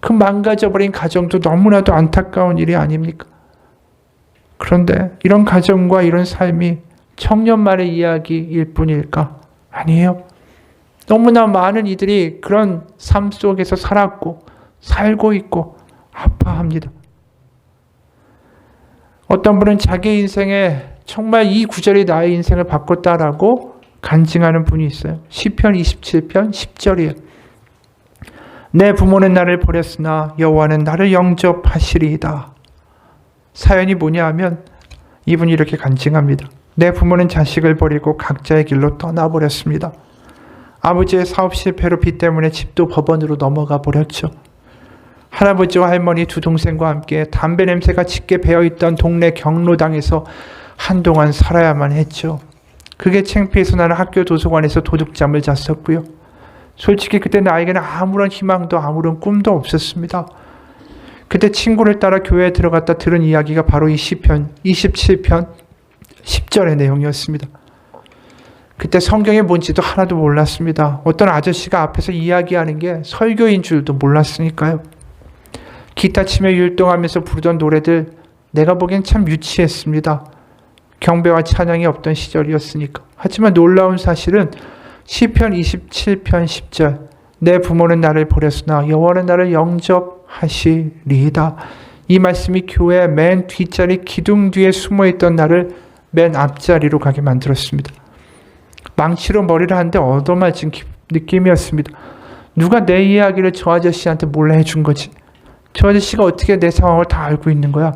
그 망가져버린 가정도 너무나도 안타까운 일이 아닙니까? 그런데 이런 가정과 이런 삶이 청년만의 이야기일 뿐일까? 아니에요. 너무나 많은 이들이 그런 삶 속에서 살았고 살고 있고 아파합니다. 어떤 분은 자기 인생에 정말 이 구절이 나의 인생을 바꿨다라고 간증하는 분이 있어요. 시편 27편 10절이에요. 내 부모는 나를 버렸으나 여호와는 나를 영접하시리이다. 사연이 뭐냐 하면 이분이 이렇게 간증합니다. 내 부모는 자식을 버리고 각자의 길로 떠나버렸습니다. 아버지의 사업 실패로 빚 때문에 집도 법원으로 넘어가 버렸죠. 할아버지와 할머니 두 동생과 함께 담배 냄새가 짙게 배어있던 동네 경로당에서 한동안 살아야만 했죠. 그게 창피해서 나는 학교 도서관에서 도둑잠을 잤었고요. 솔직히 그때 나에게는 아무런 희망도 아무런 꿈도 없었습니다. 그때 친구를 따라 교회에 들어갔다 들은 이야기가 바로 이 시편 27편 10절의 내용이었습니다. 그때 성경이 뭔지도 하나도 몰랐습니다. 어떤 아저씨가 앞에서 이야기하는 게 설교인 줄도 몰랐으니까요. 기타 치며 율동하면서 부르던 노래들 내가 보기엔 참 유치했습니다. 경배와 찬양이 없던 시절이었으니까. 하지만 놀라운 사실은 시편 27편 10절 내 부모는 나를 버렸으나 여호와는 나를 영접하시리이다. 이 말씀이 교회 맨 뒷자리 기둥 뒤에 숨어있던 나를 맨 앞자리로 가게 만들었습니다. 망치로 머리를 한 대 얻어맞은 느낌이었습니다. 누가 내 이야기를 저 아저씨한테 몰래 해준 거지? 저 아저씨가 어떻게 내 상황을 다 알고 있는 거야?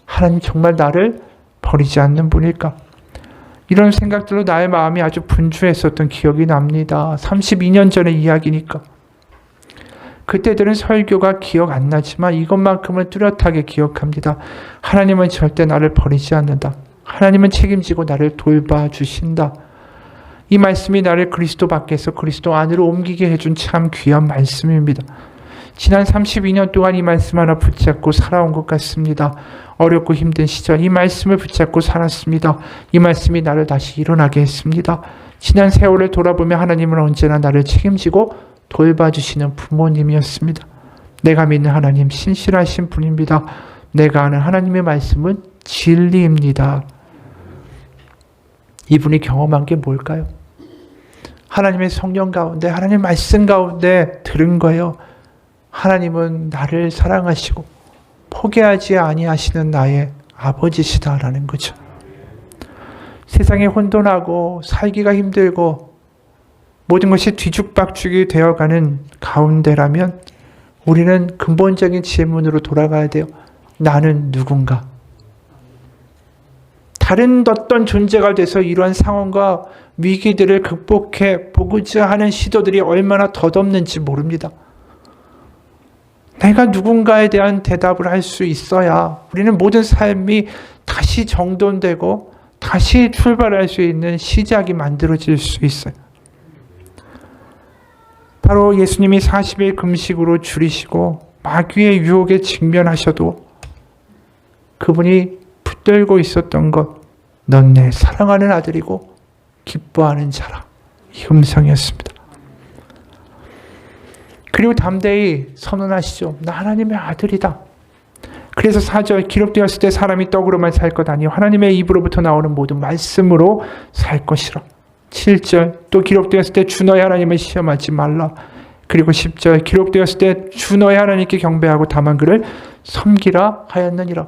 하나님 정말 나를 버리지 않는 분일까? 이런 생각들로 나의 마음이 아주 분주했었던 기억이 납니다. 32년 전의 이야기니까. 그때들은 설교가 기억 안 나지만 이것만큼은 뚜렷하게 기억합니다. 하나님은 절대 나를 버리지 않는다. 하나님은 책임지고 나를 돌봐주신다. 이 말씀이 나를 그리스도 밖에서 그리스도 안으로 옮기게 해준 참 귀한 말씀입니다. 지난 32년 동안 이 말씀 하나 붙잡고 살아온 것 같습니다. 어렵고 힘든 시절 이 말씀을 붙잡고 살았습니다. 이 말씀이 나를 다시 일어나게 했습니다. 지난 세월을 돌아보며 하나님은 언제나 나를 책임지고 돌봐주시는 부모님이었습니다. 내가 믿는 하나님 신실하신 분입니다. 내가 아는 하나님의 말씀은 진리입니다. 이분이 경험한 게 뭘까요? 하나님의 성령 가운데 하나님의 말씀 가운데 들은 거예요. 하나님은 나를 사랑하시고 포기하지 아니하시는 나의 아버지시다라는 거죠. 세상이 혼돈하고 살기가 힘들고 모든 것이 뒤죽박죽이 되어가는 가운데라면 우리는 근본적인 질문으로 돌아가야 돼요. 나는 누군가? 다른 어떤 존재가 돼서 이러한 상황과 위기들을 극복해 보고자 하는 시도들이 얼마나 덧없는지 모릅니다. 내가 누군가에 대한 대답을 할 수 있어야 우리는 모든 삶이 다시 정돈되고 다시 출발할 수 있는 시작이 만들어질 수 있어요. 바로 예수님이 40일 금식으로 줄이시고 마귀의 유혹에 직면하셔도 그분이 붙들고 있었던 것, 넌 내 사랑하는 아들이고 기뻐하는 자라. 이 음성이었습니다. 그리고 담대히 선언하시죠. 나 하나님의 아들이다. 그래서 4절 기록되었을 때 사람이 떡으로만 살 것 아니요 하나님의 입으로부터 나오는 모든 말씀으로 살 것이라. 7절 또 기록되었을 때 주 너의 하나님을 시험하지 말라. 그리고 10절 기록되었을 때 주 너의 하나님께 경배하고 다만 그를 섬기라 하였느니라.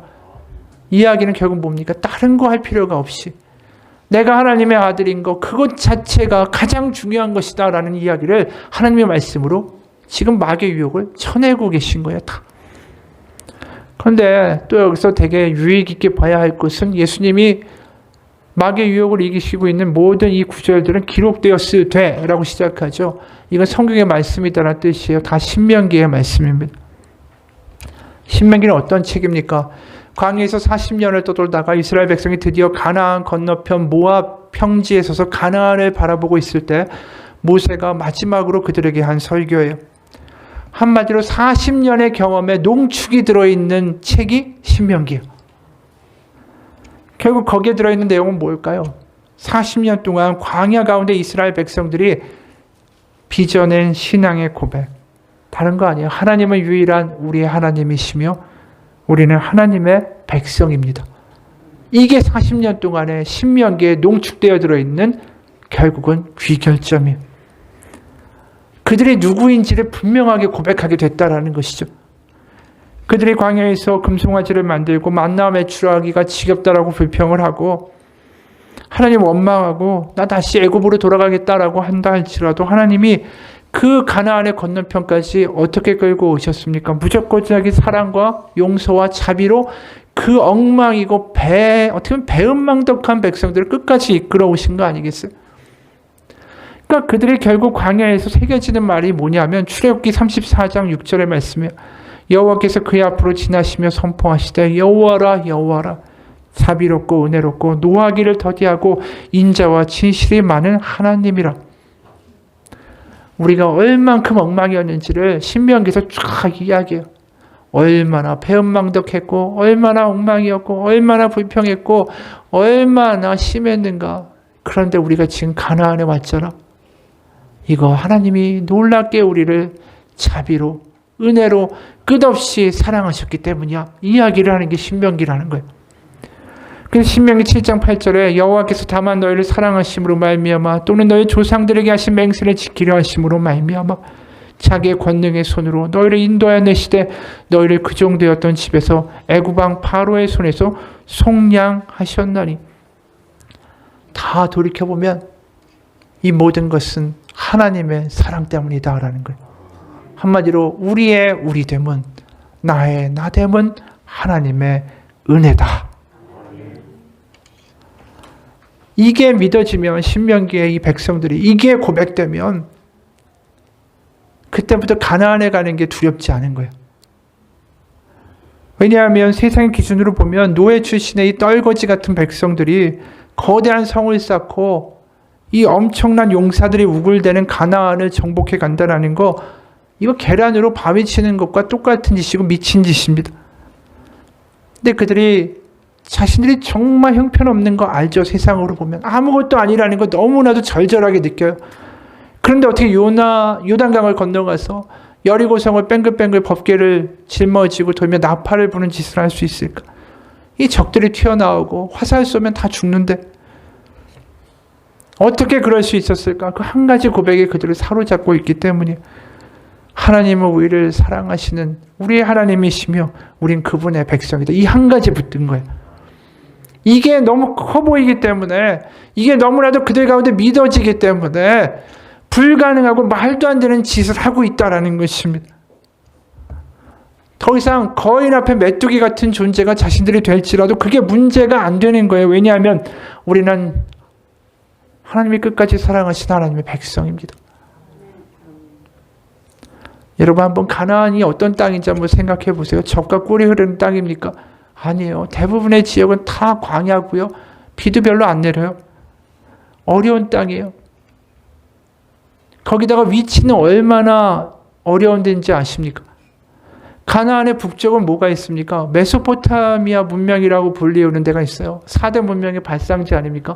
이야기는 결국 뭡니까? 다른 거 할 필요가 없이 내가 하나님의 아들인 거 그것 자체가 가장 중요한 것이다 라는 이야기를 하나님의 말씀으로 지금 마귀의 유혹을 쳐내고 계신 거예요. 다. 그런데 또 여기서 되게 유익 있게 봐야 할 것은 예수님이 마귀의 유혹을 이기시고 있는 모든 이 구절들은 기록되었을 때 라고 시작하죠. 이건 성경의 말씀이다라는 뜻이에요. 다 신명기의 말씀입니다. 신명기는 어떤 책입니까? 광야에서 40년을 떠돌다가 이스라엘 백성이 드디어 가나안 건너편 모압 평지에 서서 가나안을 바라보고 있을 때 모세가 마지막으로 그들에게 한 설교예요. 한마디로 40년의 경험에 농축이 들어있는 책이 신명기예요. 결국 거기에 들어있는 내용은 뭘까요? 40년 동안 광야 가운데 이스라엘 백성들이 빚어낸 신앙의 고백. 다른 거 아니에요. 하나님은 유일한 우리의 하나님이시며 우리는 하나님의 백성입니다. 이게 40년 동안의 신명기에 농축되어 들어있는 결국은 귀결점이에요. 그들이 누구인지를 분명하게 고백하게 됐다라는 것이죠. 그들이 광야에서 금송아지를 만들고 만나 매출하기가 지겹다라고 불평을 하고 하나님 원망하고 나 다시 애굽으로 돌아가겠다라고 한다 할지라도 하나님이 그 가나안의 건너편까지 어떻게 끌고 오셨습니까? 무조건적인 사랑과 용서와 자비로 그 엉망이고 어떻게 보면 배은망덕한 백성들을 끝까지 이끌어 오신 거 아니겠어요? 그러니까 그들이 결국 광야에서 새겨지는 말이 뭐냐면 출애굽기 34장 6절의 말씀이에요. 여호와께서 그의 앞으로 지나시며 선포하시되 여호와라 여호와라 자비롭고 은혜롭고 노하기를 더디하고 인자와 진실이 많은 하나님이라. 우리가 얼만큼 엉망이었는지를 신명기에서 쫙 이야기해요. 얼마나 배은망덕했고 얼마나 엉망이었고 얼마나 불평했고 얼마나 심했는가. 그런데 우리가 지금 가나안에 왔잖아. 이거 하나님이 놀랍게 우리를 자비로 은혜로 끝없이 사랑하셨기 때문이야. 이야기를 하는 게 신명기라는 거예요. 그래서 신명기 7장 8절에 여호와께서 다만 너희를 사랑하심으로 말미암아 또는 너희 조상들에게 하신 맹세를 지키려 하심으로 말미암아 자기의 권능의 손으로 너희를 인도하여 내시되 너희를 그 종되었던 집에서 애굽 왕 바로의 손에서 속량하셨나니. 다 돌이켜보면 이 모든 것은 하나님의 사랑 때문이다라는 거예요. 한마디로 우리의 우리됨은 나의 나됨은 하나님의 은혜다. 이게 믿어지면 신명기의 이 백성들이 이게 고백되면 그때부터 가나안에 가는 게 두렵지 않은 거예요. 왜냐하면 세상의 기준으로 보면 노예 출신의 이 떨거지 같은 백성들이 거대한 성을 쌓고 이 엄청난 용사들이 우글대는 가나안을 정복해 간다는 거, 이거 계란으로 바위 치는 것과 똑같은 짓이고 미친 짓입니다. 근데 그들이 자신들이 정말 형편없는 거 알죠. 세상으로 보면 아무것도 아니라는 거 너무나도 절절하게 느껴요. 그런데 어떻게 요단강을 건너가서 여리고성을 뱅글뱅글 법궤를 짊어지고 돌며 나팔을 부는 짓을 할 수 있을까? 이 적들이 튀어나오고 화살 쏘면 다 죽는데 어떻게 그럴 수 있었을까? 그 한 가지 고백이 그들을 사로잡고 있기 때문이에요. 하나님은 우리를 사랑하시는 우리의 하나님이시며 우린 그분의 백성이다. 이 한 가지 붙든 거예요. 이게 너무 커 보이기 때문에, 이게 너무나도 그들 가운데 믿어지기 때문에 불가능하고 말도 안 되는 짓을 하고 있다라는 것입니다. 더 이상 거인 앞에 메뚜기 같은 존재가 자신들이 될지라도 그게 문제가 안 되는 거예요. 왜냐하면 우리는 하나님이 끝까지 사랑하신 하나님의 백성입니다. 여러분 한번 가나안이 어떤 땅인지 한번 생각해 보세요. 젖과 꿀이 흐르는 땅입니까? 아니에요. 대부분의 지역은 다 광야고요. 비도 별로 안 내려요. 어려운 땅이에요. 거기다가 위치는 얼마나 어려운 데인지 아십니까? 가나안의 북쪽은 뭐가 있습니까? 메소포타미아 문명이라고 불리우는 데가 있어요. 4대 문명의 발상지 아닙니까?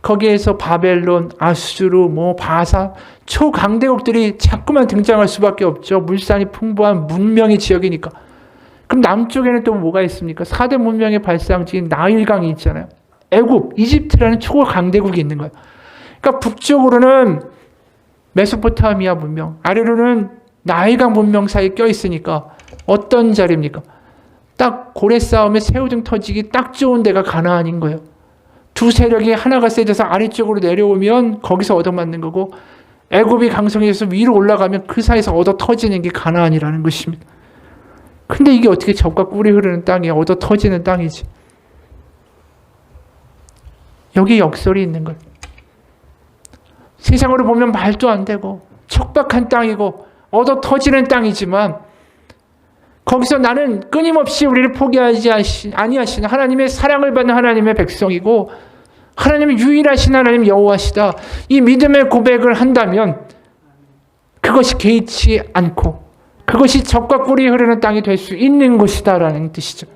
거기에서 바벨론, 아수르, 바사, 초강대국들이 자꾸만 등장할 수밖에 없죠. 물산이 풍부한 문명의 지역이니까. 그럼 남쪽에는 또 뭐가 있습니까? 4대 문명의 발상지인 나일강이 있잖아요. 애굽, 이집트라는 초강대국이 있는 거예요. 그러니까 북쪽으로는 메소포타미아 문명, 아래로는 나일강 문명 사이에 껴있으니까 어떤 자리입니까? 딱 고래 싸움에 새우등 터지기 딱 좋은 데가 가나안인 거예요. 두 세력이 하나가 세져서 아래쪽으로 내려오면 거기서 얻어맞는 거고, 애굽이 강성해서 위로 올라가면 그 사이에서 얻어 터지는 게 가나안이라는 것입니다. 근데 이게 어떻게 젖과 꿀이 흐르는 땅이야? 얻어 터지는 땅이지. 여기 역설이 있는 거예요. 세상으로 보면 말도 안 되고 척박한 땅이고 얻어 터지는 땅이지만 거기서 나는 끊임없이 우리를 포기하지 아니하시는 하나님의 사랑을 받는 하나님의 백성이고 하나님의 유일하신 하나님 여호와시다. 이 믿음의 고백을 한다면 그것이 개의치 않고 그것이 젖과 꿀이 흐르는 땅이 될 수 있는 것이다라는 뜻이죠.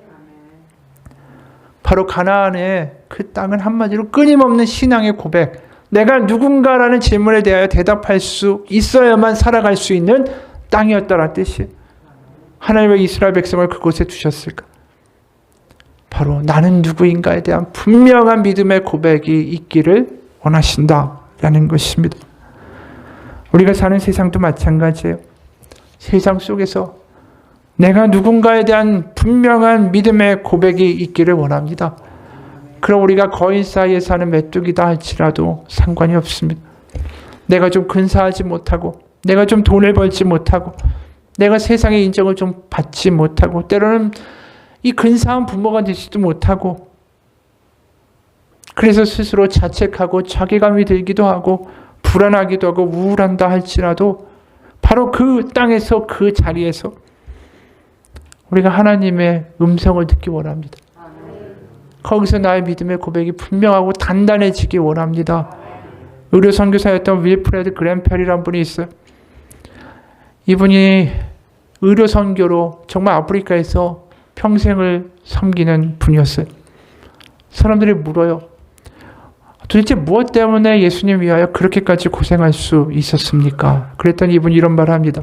바로 가나안의 그 땅은 한마디로 끊임없는 신앙의 고백, 내가 누군가라는 질문에 대하여 대답할 수 있어야만 살아갈 수 있는 땅이었다라는 뜻이에요. 하나님 왜 이스라엘 백성을 그곳에 두셨을까? 바로 나는 누구인가에 대한 분명한 믿음의 고백이 있기를 원하신다라는 것입니다. 우리가 사는 세상도 마찬가지예요. 세상 속에서 내가 누군가에 대한 분명한 믿음의 고백이 있기를 원합니다. 그럼 우리가 거인 사이에 사는 메뚜기다 할지라도 상관이 없습니다. 내가 좀 근사하지 못하고, 내가 좀 돈을 벌지 못하고, 내가 세상의 인정을 좀 받지 못하고, 때로는 이 근사한 부모가 되지도 못하고, 그래서 스스로 자책하고 자괴감이 들기도 하고 불안하기도 하고 우울한다 할지라도 바로 그 땅에서, 그 자리에서 우리가 하나님의 음성을 듣기 원합니다. 거기서 나의 믿음의 고백이 분명하고 단단해지기 원합니다. 의료 선교사였던 윌프레드 그랜펠이라는 분이 있어요. 이분이 의료 선교로 정말 아프리카에서 평생을 섬기는 분이었어요. 사람들이 물어요. 도대체 무엇 때문에 예수님 위하여 그렇게까지 고생할 수 있었습니까? 그랬더니 이분이 이런 말을 합니다.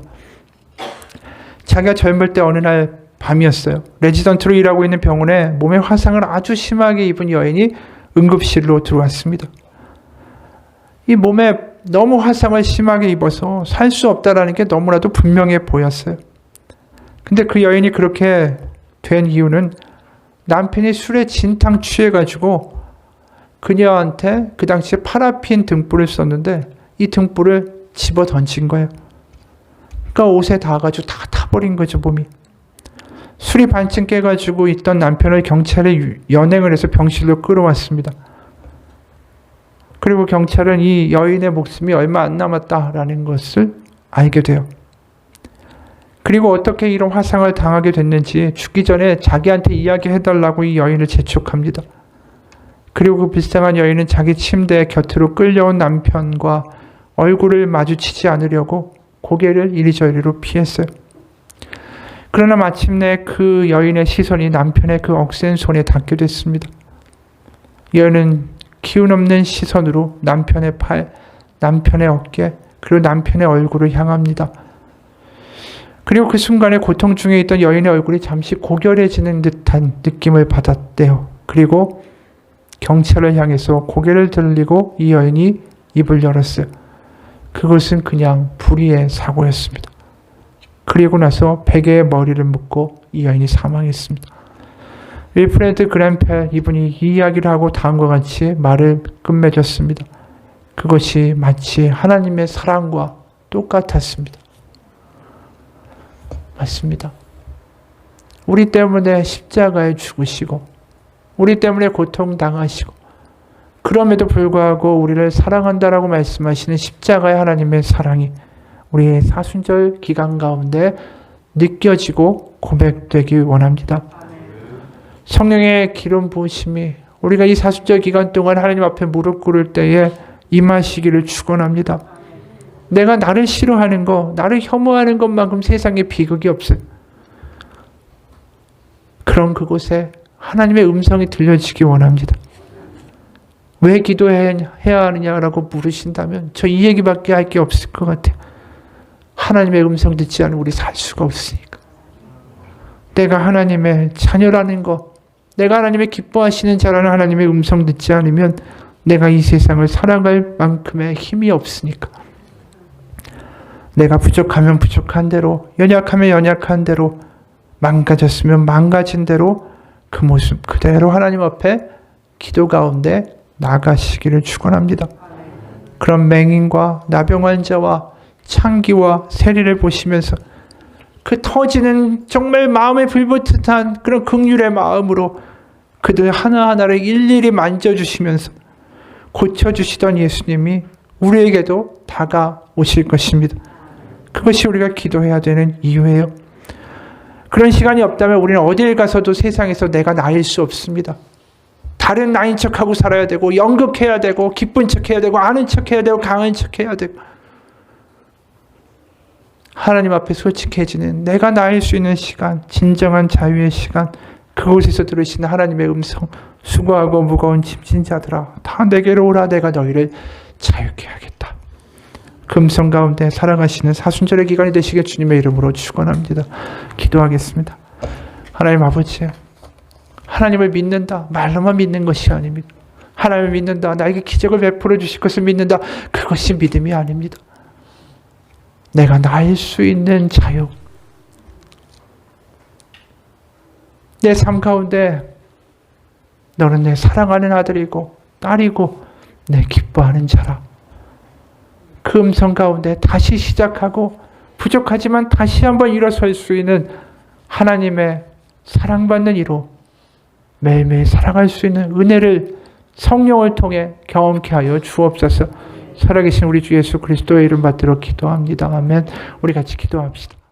자기가 젊을 때 어느 날 밤이었어요. 레지던트로 일하고 있는 병원에 몸에 화상을 아주 심하게 입은 여인이 응급실로 들어왔습니다. 이 몸에 너무 화상을 심하게 입어서 살 수 없다라는 게 너무나도 분명해 보였어요. 근데 그 여인이 그렇게 된 이유는 남편이 술에 진탕 취해가지고 그녀한테 그 당시에 파라핀 등불을 썼는데 이 등불을 집어 던진 거예요. 그러니까 옷에 닿아가지고 다 타버린 거죠, 몸이. 술이 반쯤 깨가지고 있던 남편을 경찰에 연행을 해서 병실로 끌어왔습니다. 그리고 경찰은 이 여인의 목숨이 얼마 안 남았다라는 것을 알게 돼요. 그리고 어떻게 이런 화상을 당하게 됐는지 죽기 전에 자기한테 이야기해달라고 이 여인을 재촉합니다. 그리고 그 불쌍한 여인은 자기 침대 곁으로 끌려온 남편과 얼굴을 마주치지 않으려고 고개를 이리저리로 피했어요. 그러나 마침내 그 여인의 시선이 남편의 그 억센 손에 닿게 됐습니다. 여인은 기운 없는 시선으로 남편의 팔, 남편의 어깨, 그리고 남편의 얼굴을 향합니다. 그리고 그 순간에 고통 중에 있던 여인의 얼굴이 잠시 고결해지는 듯한 느낌을 받았대요. 그리고 경찰을 향해서 고개를 들리고 이 여인이 입을 열었어요. 그것은 그냥 불의의 사고였습니다. 그리고 나서 베개에 머리를 묶고 이 여인이 사망했습니다. 윌프레드 그랜펠 이분이 이 이야기를 하고 다음과 같이 말을 끝맺었습니다. 그것이 마치 하나님의 사랑과 똑같았습니다. 맞습니다. 우리 때문에 십자가에 죽으시고 우리 때문에 고통당하시고 그럼에도 불구하고 우리를 사랑한다라고 말씀하시는 십자가의 하나님의 사랑이 우리의 사순절 기간 가운데 느껴지고 고백되기 원합니다. 성령의 기름 부으심이 우리가 이 사순절 기간 동안 하나님 앞에 무릎 꿇을 때에 임하시기를 축원합니다. 내가 나를 싫어하는 거, 나를 혐오하는 것만큼 세상에 비극이 없어요. 그런 그곳에 하나님의 음성이 들려지기 원합니다. 왜 기도해야 하느냐라고 물으신다면 저 이 얘기밖에 할 게 없을 것 같아요. 하나님의 음성 듣지 않으면 우리 살 수가 없으니까. 내가 하나님의 자녀라는 것, 내가 하나님의 기뻐하시는 자라는 하나님의 음성 듣지 않으면 내가 이 세상을 살아갈 만큼의 힘이 없으니까. 내가 부족하면 부족한 대로, 연약하면 연약한 대로, 망가졌으면 망가진 대로 그 모습 그대로 하나님 앞에 기도 가운데 나가시기를 축원합니다. 그런 맹인과 나병 환자와 창기와 세리를 보시면서 그 터지는 정말 마음에 불붙듯한 그런 긍휼의 마음으로 그들 하나하나를 일일이 만져주시면서 고쳐주시던 예수님이 우리에게도 다가오실 것입니다. 그것이 우리가 기도해야 되는 이유예요. 그런 시간이 없다면 우리는 어딜 가서도 세상에서 내가 나일 수 없습니다. 다른 나인 척하고 살아야 되고 연극해야 되고 기쁜 척해야 되고 아는 척해야 되고 강한 척해야 되고 하나님 앞에 솔직해지는 내가 나일 수 있는 시간, 진정한 자유의 시간, 그곳에서 들으시는 하나님의 음성 수고하고 무거운 짐진 자들아 다 내게로 오라. 내가 너희를 자유케 하겠다. 금성 가운데 살아가시는 사순절의 기간이 되시게 주님의 이름으로 축원합니다. 기도하겠습니다. 하나님 아버지, 하나님을 믿는다 말로만 믿는 것이 아닙니다. 하나님을 믿는다, 나에게 기적을 베풀어 주실 것을 믿는다, 그것이 믿음이 아닙니다. 내가 날 수 있는 자유, 내 삶 가운데 너는 내 사랑하는 아들이고 딸이고 내 기뻐하는 자라. 그 음성 가운데 다시 시작하고 부족하지만 다시 한번 일어설 수 있는 하나님의 사랑받는 이로 매일매일 살아갈 수 있는 은혜를 성령을 통해 경험케 하여 주옵소서. 살아계신 우리 주 예수 그리스도의 이름 받들어 기도합니다. 아멘. 우리 같이 기도합시다.